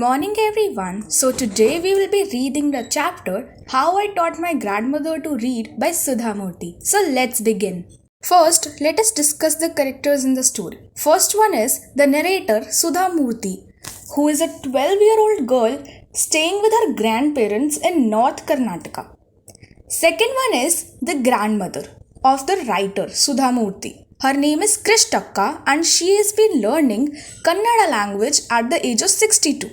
morning, everyone. So, today we will be reading the chapter How I Taught My Grandmother to Read by Sudha Murthy. So, let's begin. First, let us discuss the characters in the story. First one is the narrator Sudha Murthy, who is a 12-year-old girl staying with her grandparents in North Karnataka. Second one is the grandmother of the writer Sudha Murthy. Her name is Krish Takka and she has been learning Kannada language at the age of 62.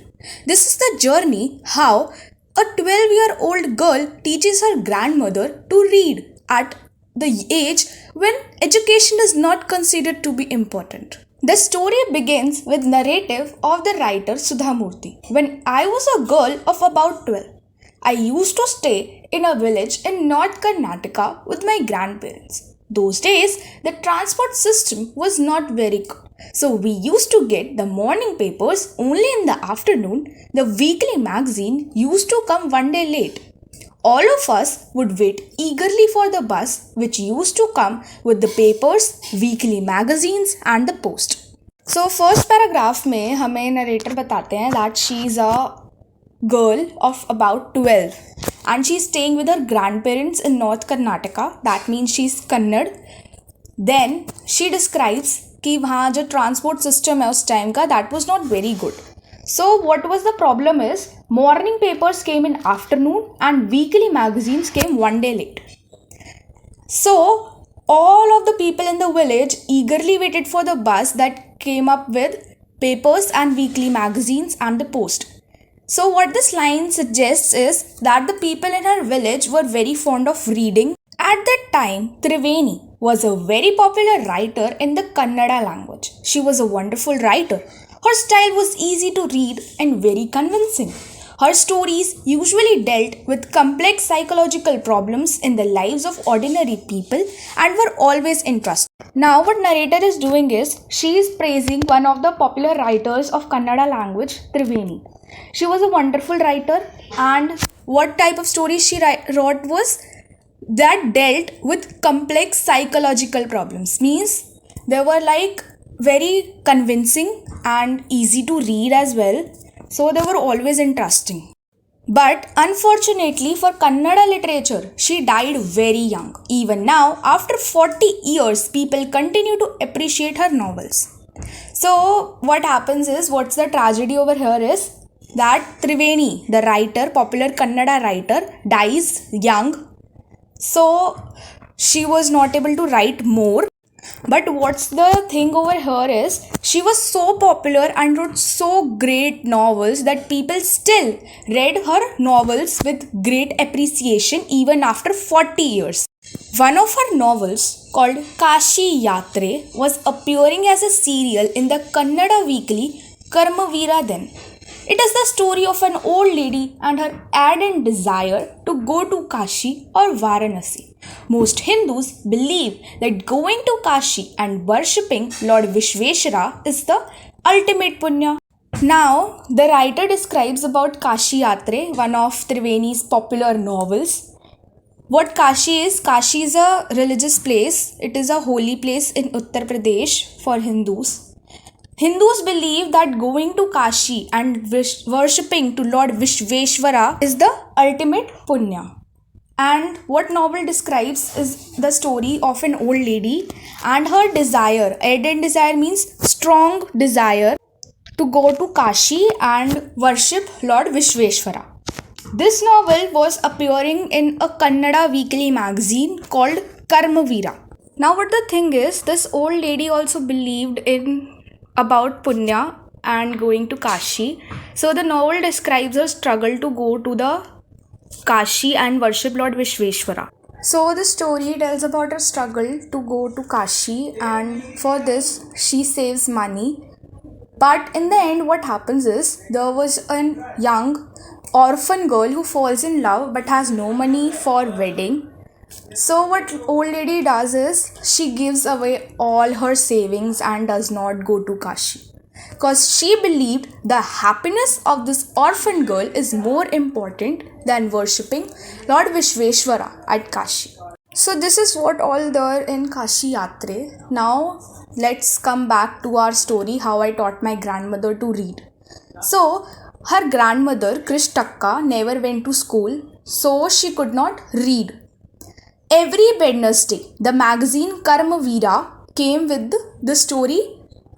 This is the journey how a 12-year-old girl teaches her grandmother to read at the age when education is not considered to be important. The story begins with narrative of the writer Sudha Murthy. When I was a girl of about 12, I used to stay in a village in North Karnataka with my grandparents. Those days, the transport system was not very good. So we used to get the morning papers only in the afternoon. The weekly magazine used to come one day late. All of us would wait eagerly for the bus which used to come with the papers, weekly magazines and the post. So first paragraph में हमें narrator बताते हैं that she is a girl of about 12 and she's staying with her grandparents in North Karnataka. That means she's Kannad. Then she describes कि वहाँ जो transport system है उस time का that was not very good. So what was the problem is morning papers came in afternoon and weekly magazines came one day late. So all of the people in the village eagerly waited for the bus that came up with papers and weekly magazines and the post. So what this line suggests is that the people in her village were very fond of reading. At that time, Triveni was a very popular writer in the Kannada language. She was a wonderful writer. Her style was easy to read and very convincing. Her stories usually dealt with complex psychological problems in the lives of ordinary people and were always interesting. Now what narrator is doing is, she is praising one of the popular writers of Kannada language, Triveni. She was a wonderful writer and what type of stories she wrote was that dealt with complex psychological problems. Means they were like very convincing and easy to read as well. So they were always interesting. But unfortunately for Kannada literature, she died very young. Even now, after 40 years, people continue to appreciate her novels. So what happens is, what's the tragedy over here is that Triveni, the writer, popular Kannada writer, dies young. So she was not able to write more. But what's the thing over here is, she was so popular and wrote so great novels that people still read her novels with great appreciation even after 40 years. One of her novels called Kashi Yatre was appearing as a serial in the Kannada weekly Karmavira then. It is the story of an old lady and her ardent desire to go to Kashi or Varanasi. Most Hindus believe that going to Kashi and worshipping Lord Vishveshwara is the ultimate punya. Now, the writer describes about Kashi Yatre, one of Triveni's popular novels. What Kashi is a religious place. It is a holy place in Uttar Pradesh for Hindus. Hindus believe that going to Kashi and worshipping to Lord Vishveshwara is the ultimate punya. And what novel describes is the story of an old lady and her desire. Ardent desire means strong desire to go to Kashi and worship Lord Vishveshwara. This novel was appearing in a Kannada weekly magazine called Karmavira. Now what the thing is, this old lady also believed in about punya and going to Kashi. So the novel describes her struggle to go to the Kashi and worship Lord Vishveshwara. So the story tells about her struggle to go to Kashi, and for this she saves money. But in the end what happens is, there was a young orphan girl who falls in love but has no money for wedding. So what old lady does is, she gives away all her savings and does not go to Kashi. Because she believed the happiness of this orphan girl is more important than worshipping Lord Vishveshwara at Kashi. So this is what all there in Kashi Yatre. Now let's come back to our story, how I taught my grandmother to read. So Her grandmother, Krishtakka, never went to school, so she could not read. Every Wednesday, the magazine Karmavira came with the story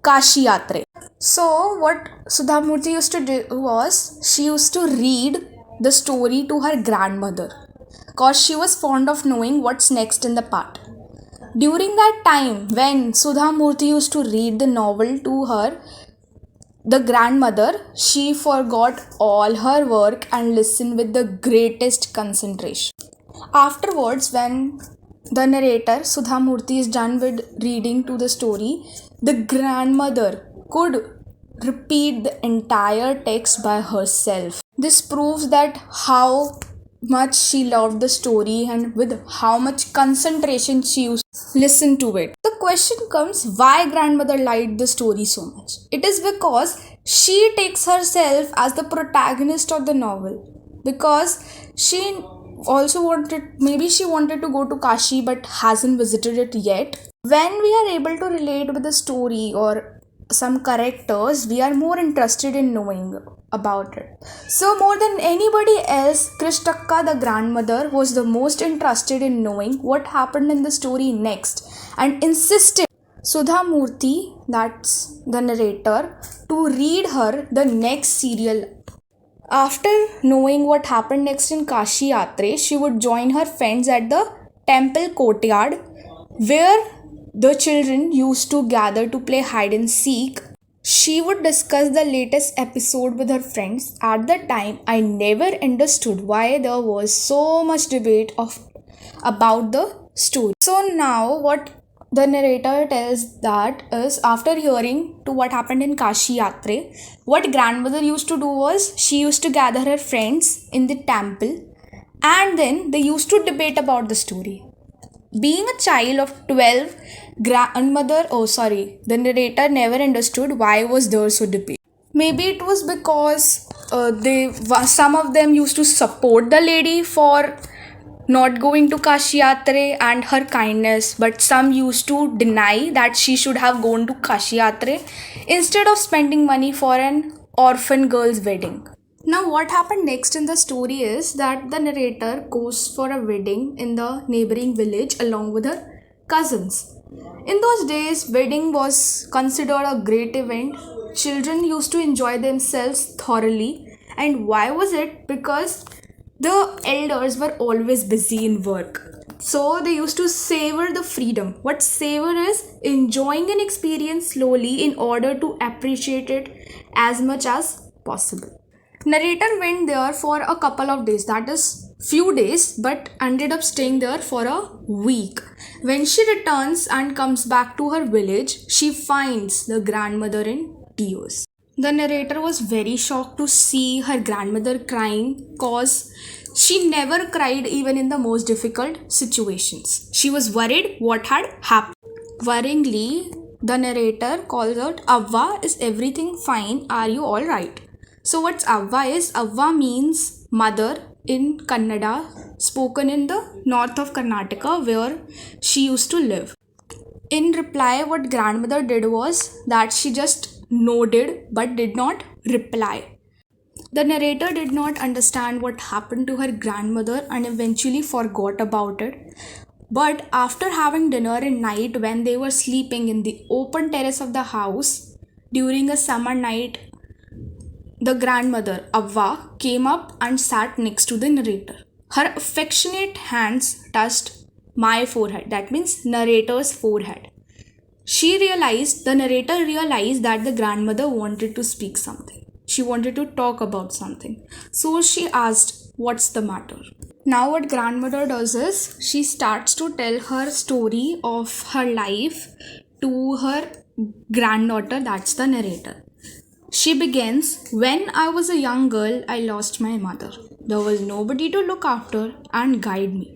Kashi Yatre. So, what Sudha Murthy used to do was she used to read the story to her grandmother because she was fond of knowing what's next in the part. During that time, when Sudha Murthy used to read the novel to her, the grandmother, she forgot all her work and listened with the greatest concentration. Afterwards, when the narrator Sudha Murthy is done with reading to the story, the grandmother could repeat the entire text by herself. This proves that how much she loved the story and with how much concentration she used to listen to it. The question comes, why grandmother liked the story so much? It is because she takes herself as the protagonist of the novel, because she also maybe she wanted to go to Kashi but hasn't visited it yet. When we are able to relate with the story or some characters, we are more interested in knowing about it. So more than anybody else, Krishtakka, the grandmother, was the most interested in knowing what happened in the story next and insisted Sudha Murthy, that's the narrator, to read her the next serial. After knowing what happened next in Kashi Yatre, she would join her friends at the temple courtyard where the children used to gather to play hide and seek. She would discuss the latest episode with her friends. At the time, I never understood why there was so much debate about the story. So now what the narrator tells that is, after hearing to what happened in Kashi Yatre, what grandmother used to do was she used to gather her friends in the temple and then they used to debate about the story. Being a child of 12, the narrator never understood why was there so debate. Maybe it was because some of them used to support the lady for not going to Kashi Yatre and her kindness, but some used to deny that she should have gone to Kashi Yatre instead of spending money for an orphan girl's wedding. Now, what happened next in the story is that the narrator goes for a wedding in the neighboring village along with her cousins. In those days, wedding was considered a great event. Children used to enjoy themselves thoroughly. And why was it? Because the elders were always busy in work. So they used to savor the freedom. What savor is enjoying an experience slowly in order to appreciate it as much as possible. Narrator went there for a couple of days, that is few days, but ended up staying there for a week. When she returns and comes back to her village, she finds the grandmother in tears. The narrator was very shocked to see her grandmother crying because she never cried even in the most difficult situations. She was worried what had happened. Worryingly, the narrator calls out, "Avva, is everything fine? Are you alright?" So what's Avva is? Avva means mother in Kannada, spoken in the north of Karnataka where she used to live. In reply, what grandmother did was that she just nodded but did not reply. The narrator did not understand what happened to her grandmother and eventually forgot about it. But after having dinner at night when they were sleeping in the open terrace of the house during a summer night, the grandmother, Avva, came up and sat next to the narrator. Her affectionate hands touched my forehead, that means narrator's forehead. The narrator realized that the grandmother wanted to speak something. She wanted to talk about something. So she asked, "What's the matter?" Now what grandmother does is, she starts to tell her story of her life to her granddaughter, that's the narrator. She begins, "When I was a young girl, I lost my mother. There was nobody to look after and guide me.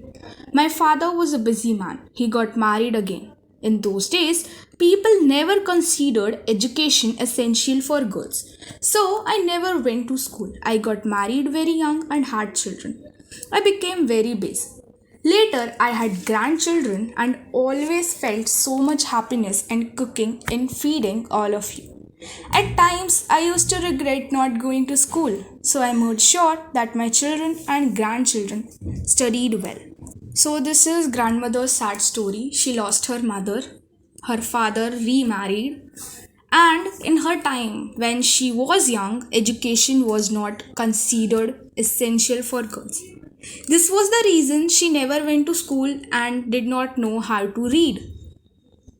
My father was a busy man. He got married again. In those days, people never considered education essential for girls. So I never went to school. I got married very young and had children. I became very busy. Later, I had grandchildren and always felt so much happiness and cooking in feeding all of you. At times, I used to regret not going to school, so I made sure that my children and grandchildren studied well. So, this is grandmother's sad story. She lost her mother, her father remarried, and in her time when she was young, education was not considered essential for girls. This was the reason she never went to school and did not know how to read.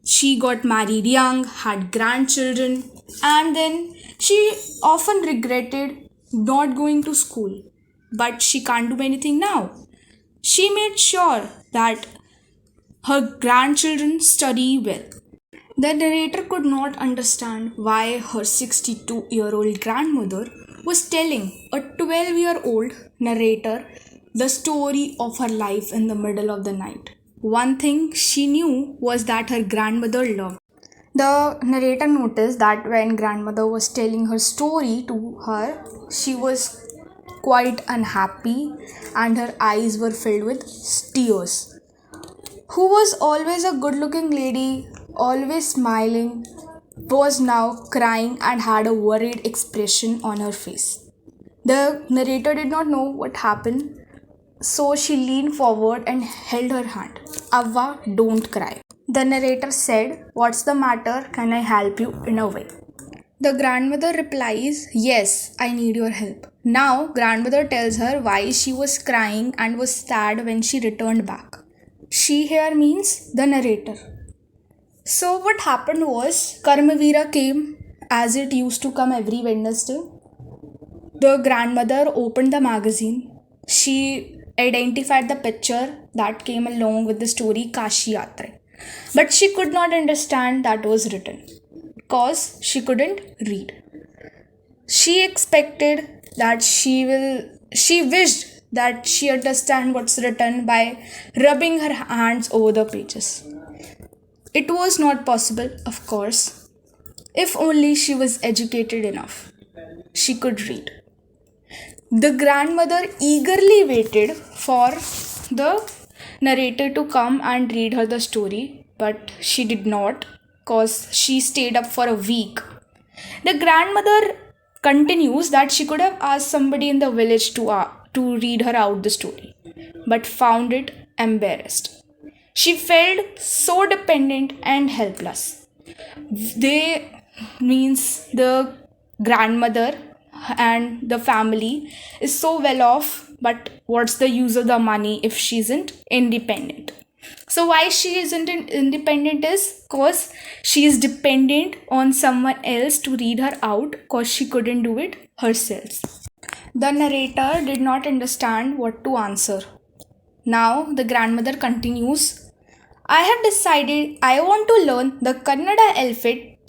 She got married young, had grandchildren, and then she often regretted not going to school. But she can't do anything now. She made sure that her grandchildren study well. The narrator could not understand why her 62-year-old grandmother was telling a 12-year-old narrator the story of her life in the middle of the night. One thing she knew was that her grandmother loved. The narrator noticed that when grandmother was telling her story to her, she was quite unhappy and her eyes were filled with tears. Who was always a good looking lady, always smiling, was now crying and had a worried expression on her face. The narrator did not know what happened, so she leaned forward and held her hand. Avva, don't cry. The narrator said, "What's the matter? Can I help you in a way?" The grandmother replies, "Yes, I need your help." Now, grandmother tells her why she was crying and was sad when she returned back. She here means the narrator. So, what happened was, Karmavira came as it used to come every Wednesday. The grandmother opened the magazine. She identified the picture that came along with the story Kashi Yatra. But she could not understand that was written because she couldn't read. She expected that she wished that she understand what's written by rubbing her hands over the pages. It was not possible, of course. If only she was educated enough, she could read. The grandmother eagerly waited for the narrator to come and read her the story, but she did not because she stayed up for a week. The grandmother continues that she could have asked somebody in the village to read her out the story, but found it embarrassed. She felt so dependent and helpless. They means the grandmother and the family is so well off, but what's the use of the money if she isn't independent? So why she isn't independent is because she is dependent on someone else to read her out because she couldn't do it herself. The narrator did not understand what to answer. Now the grandmother continues, "I have decided I want to learn the Kannada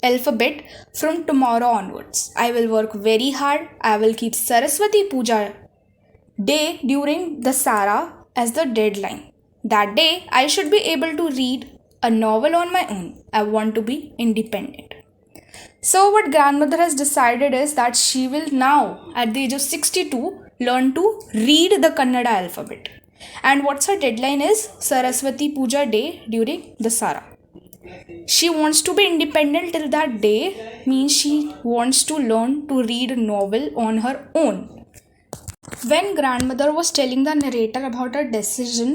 alphabet from tomorrow onwards. I will work very hard. I will keep Saraswati Puja day during the Sara as the deadline. That day, I should be able to read a novel on my own. I want to be independent." So, what grandmother has decided is that she will now, at the age of 62, learn to read the Kannada alphabet. And what's her deadline is Saraswati Puja day during the Sara. She wants to be independent till that day, means she wants to learn to read a novel on her own. When grandmother was telling the narrator about her decision,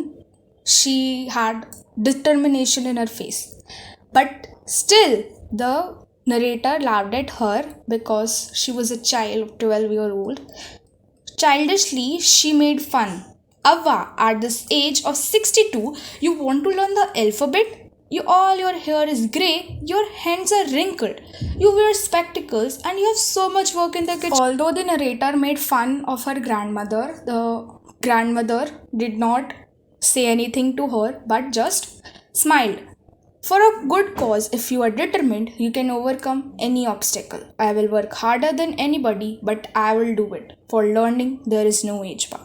she had determination in her face. But still, the narrator laughed at her because she was a child of 12-year-old. Childishly, she made fun. "Avva, at this age of 62, you want to learn the alphabet? All your hair is grey, your hands are wrinkled, you wear spectacles, and you have so much work in the kitchen." Although the narrator made fun of her grandmother, the grandmother did not say anything to her but just smiled. "For a good cause, if you are determined, you can overcome any obstacle. I will work harder than anybody, but I will do it. For learning, there is no age bar."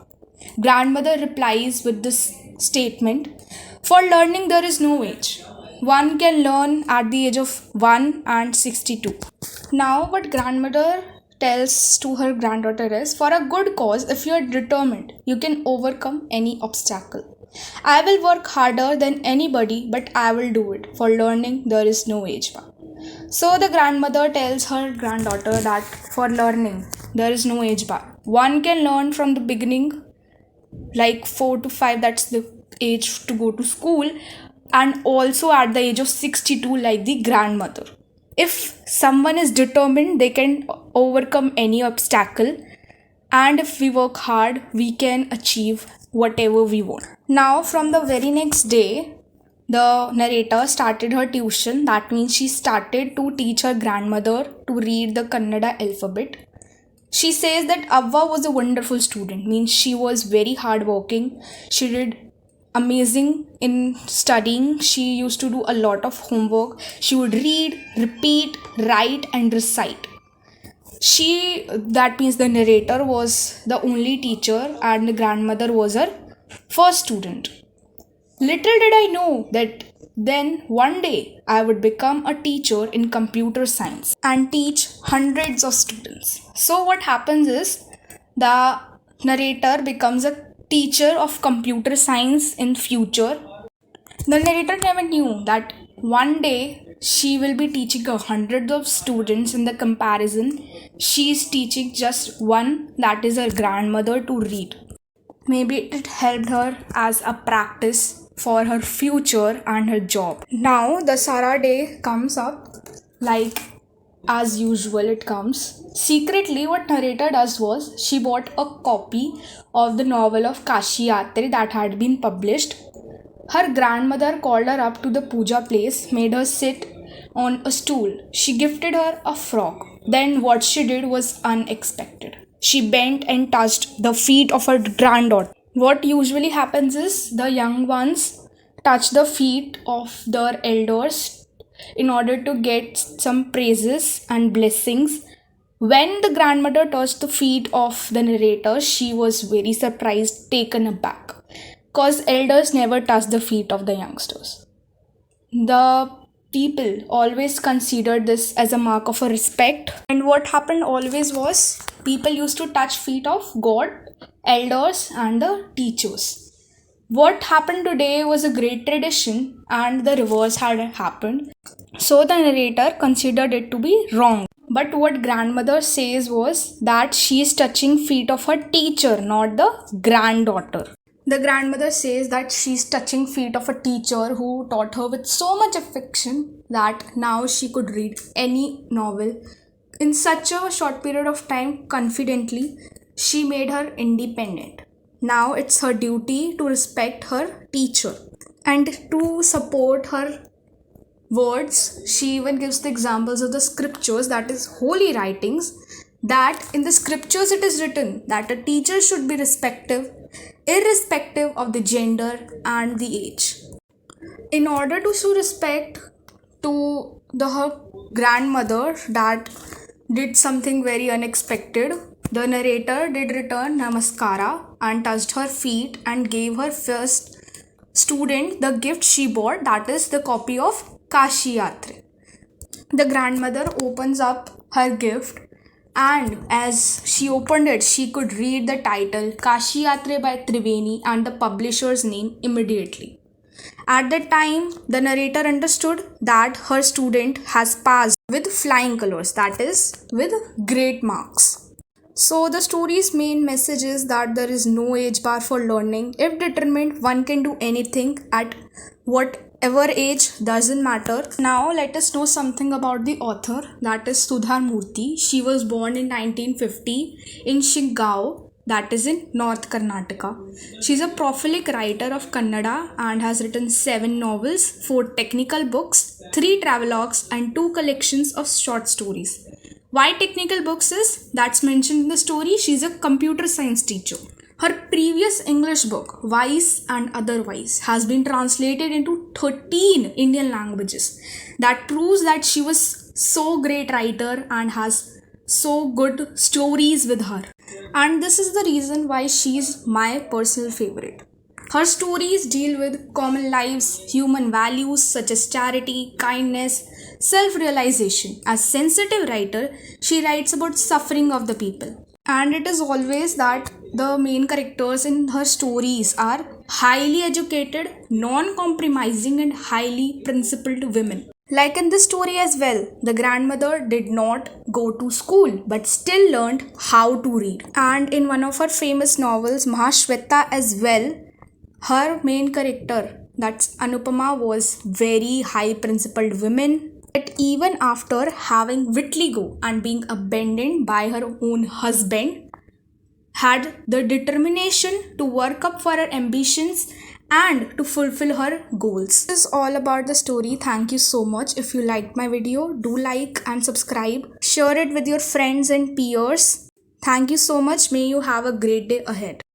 Grandmother replies with this statement, "For learning, there is no age. One can learn at the age of 1 and 62. Now, what grandmother tells to her granddaughter is, "For a good cause, if you are determined, you can overcome any obstacle. I will work harder than anybody, but I will do it. For learning, there is no age bar." So the grandmother tells her granddaughter that for learning, there is no age bar. One can learn from the beginning, like 4 to 5, that's the age to go to school, and also at the age of 62, like the grandmother. If someone is determined, they can overcome any obstacle, and if we work hard, we can achieve whatever we want. Now, from the very next day, the narrator started her tuition. That means she started to teach her grandmother to read the Kannada alphabet. She says that Avva was a wonderful student, means she was very hardworking. She did amazing in studying. She used to do a lot of homework. She would read, repeat, write, and recite. That means the narrator was the only teacher and the grandmother was her first student. Little did I know that then one day I would become a teacher in computer science and teach hundreds of students. So what happens is the narrator becomes a teacher of computer science in future. The narrator never knew that one day she will be teaching hundreds of students. In the comparison, she is teaching just one, that is her grandmother, to read. Maybe it helped her as a practice for her future and her job. Now the Sara day comes up like as usual it comes. Secretly, what narrator does was she bought a copy of the novel of Kashi Yatre that had been published. Her grandmother called her up to the puja place, made her sit on a stool. She gifted her a frock. Then what she did was unexpected. She bent and touched the feet of her granddaughter. What usually happens is the young ones touch the feet of their elders in order to get some praises and blessings. When the grandmother touched the feet of the narrator, she was very surprised, taken aback, because elders never touch the feet of the youngsters. The people always considered this as a mark of a respect, and what happened always was people used to touch feet of God, elders, and the teachers. What happened today was a great tradition, and the reverse had happened. So the narrator considered it to be wrong. But what grandmother says was that she is touching feet of her teacher, not the granddaughter. The grandmother says that she's touching feet of a teacher who taught her with so much affection that now she could read any novel. In such a short period of time, confidently, she made her independent. Now it's her duty to respect her teacher and to support her words. She even gives the examples of the scriptures, that is holy writings, that in the scriptures it is written that a teacher should be irrespective of the gender and the age. In order to show respect to her grandmother that did something very unexpected, the narrator did return namaskara and touched her feet and gave her first student the gift she bought, that is the copy of Kashi Yatre. The grandmother opens up her gift, and as she opened it, she could read the title Kashi Yatre by Triveni and the publisher's name immediately. At that time, the narrator understood that her student has passed with flying colors, that is, with great marks. So the story's main message is that there is no age bar for learning. If determined, one can do anything at whatever age, doesn't matter. Now let us know something about the author, that is Sudha Murthy. She was born in 1950 in Shigaon, that is in North Karnataka. She is a prolific writer of Kannada and has written 7 novels, 4 technical books, 3 travelogues, and 2 collections of short stories. Why technical books is? That's mentioned in the story. She's a computer science teacher. Her previous English book, Wise and Otherwise, has been translated into 13 Indian languages. That proves that she was so great writer and has so good stories with her. And this is the reason why she is my personal favorite. Her stories deal with common lives, human values such as charity, kindness, self-realization. As sensitive writer, she writes about suffering of the people. And it is always that the main characters in her stories are highly educated, non-compromising, and highly principled women. Like in this story as well, the grandmother did not go to school but still learned how to read. And in one of her famous novels, Mahashweta as well, her main character, that's Anupama, was very high principled woman. But even after having vitiligo and being abandoned by her own husband, had the determination to work up for her ambitions and to fulfill her goals. This is all about the story. Thank you so much. If you liked my video, do like and subscribe. Share it with your friends and peers. Thank you so much. May you have a great day ahead.